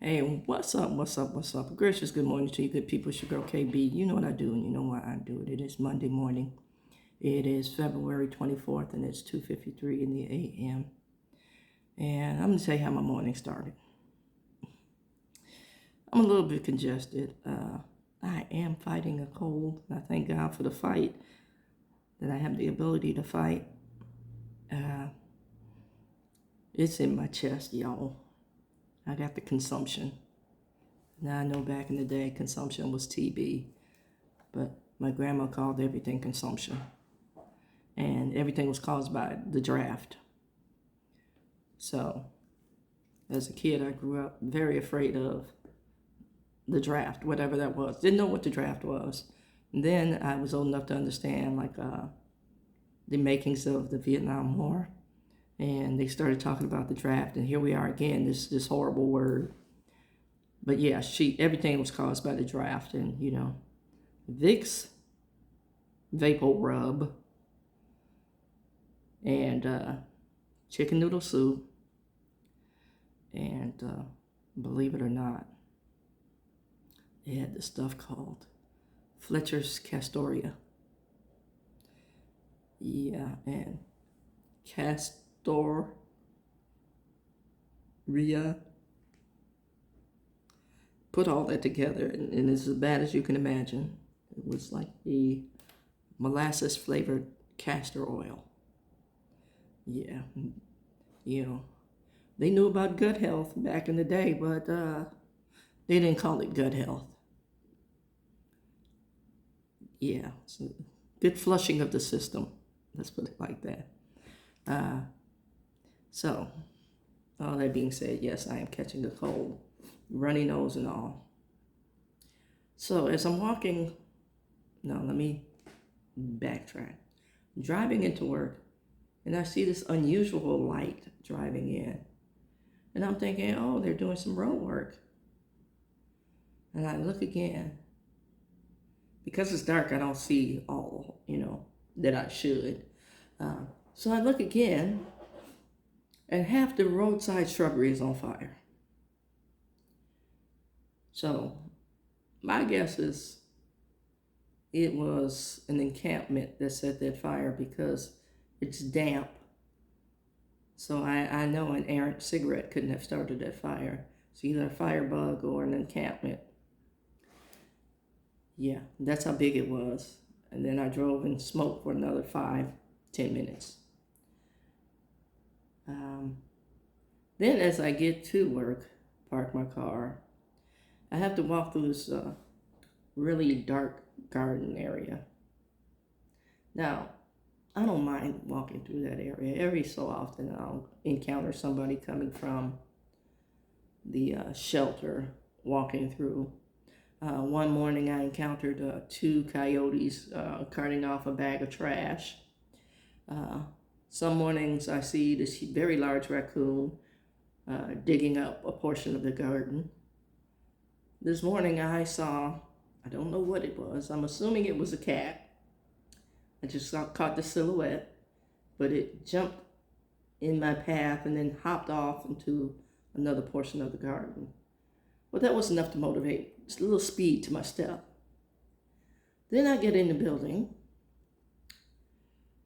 Hey, what's up? What's up? What's up? Gracious good morning to you, good people. It's your girl KB. You know what I do, and you know why I do it. It is Monday morning. It is February 24th, and it's 2:53 in the a.m. And I'm going to tell you how my morning started. I'm a little bit congested. I am fighting a cold, and I thank God for the fight, that I have the ability to fight. It's in my chest, y'all. I got the consumption. Now, I know back in the day, consumption was TB, but my grandma called everything consumption. And everything was caused by the draft. So, as a kid, I grew up very afraid of the draft, whatever that was. Didn't know what the draft was. And then I was old enough to understand, the makings of the Vietnam War. And they started talking about the draft, and here we are again, this horrible word. But yeah, everything was caused by the draft, and Vicks Vapor Rub and chicken noodle soup, and believe it or not, they had this stuff called Fletcher's Castoria. Yeah, and Castoria. Put all that together, and it's as bad as you can imagine. It was like the molasses flavored castor oil. Yeah, they knew about gut health back in the day, but they didn't call it gut health. Yeah, so good flushing of the system. Let's put it like that. So, all that being said, yes, I am catching a cold, runny nose and all. So as I'm walking, no, let me backtrack. Driving into work, and I see this unusual light driving in. And I'm thinking, oh, they're doing some road work. And I look again. Because it's dark, I don't see all, that I should. So I look again, and half the roadside shrubbery is on fire. So my guess is it was an encampment that set that fire because it's damp. So I know an errant cigarette couldn't have started that fire. It's either a firebug or an encampment. Yeah, that's how big it was. And then I drove and smoked for another 5-10 minutes. Then as I get to work, park my car, I have to walk through this really dark garden area. Now, I don't mind walking through that area. Every so often I'll encounter somebody coming from the shelter walking through. One morning I encountered 2 coyotes carting off a bag of trash. Some mornings I see this very large raccoon digging up a portion of the garden. This morning I don't know what it was. I'm assuming it was a cat. I just caught the silhouette, but it jumped in my path and then hopped off into another portion of the garden. Well, that was enough to motivate just a little speed to my step. Then I get in the building,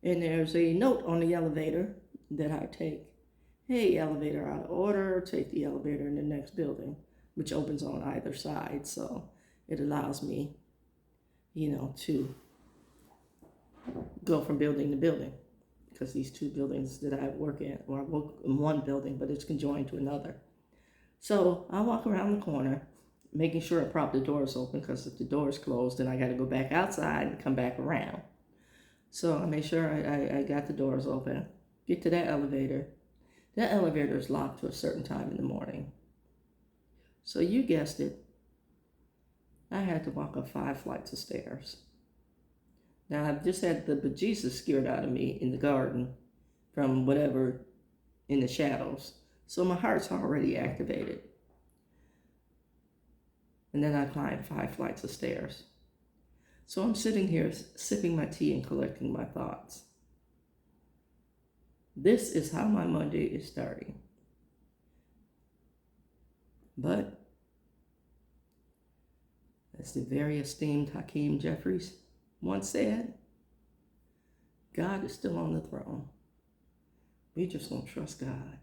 and there's a note on the elevator that I take. Hey, elevator out of order, take the elevator in the next building, which opens on either side. So it allows me, to go from building to building, because these 2 buildings that I work in, or I work in one building, but it's conjoined to another. So I walk around the corner, making sure I prop the doors open, because if the door is closed, then I got to go back outside and come back around. So I make sure I got the doors open, get to that elevator. That elevator is locked to a certain time in the morning. So you guessed it, I had to walk up 5 flights of stairs. Now, I've just had the bejesus scared out of me in the garden from whatever in the shadows. So my heart's already activated. And then I climbed 5 flights of stairs. So I'm sitting here sipping my tea and collecting my thoughts. This is how my Monday is starting. But As the very esteemed Hakeem Jeffries once said, God is still on the throne. We just gonna trust God.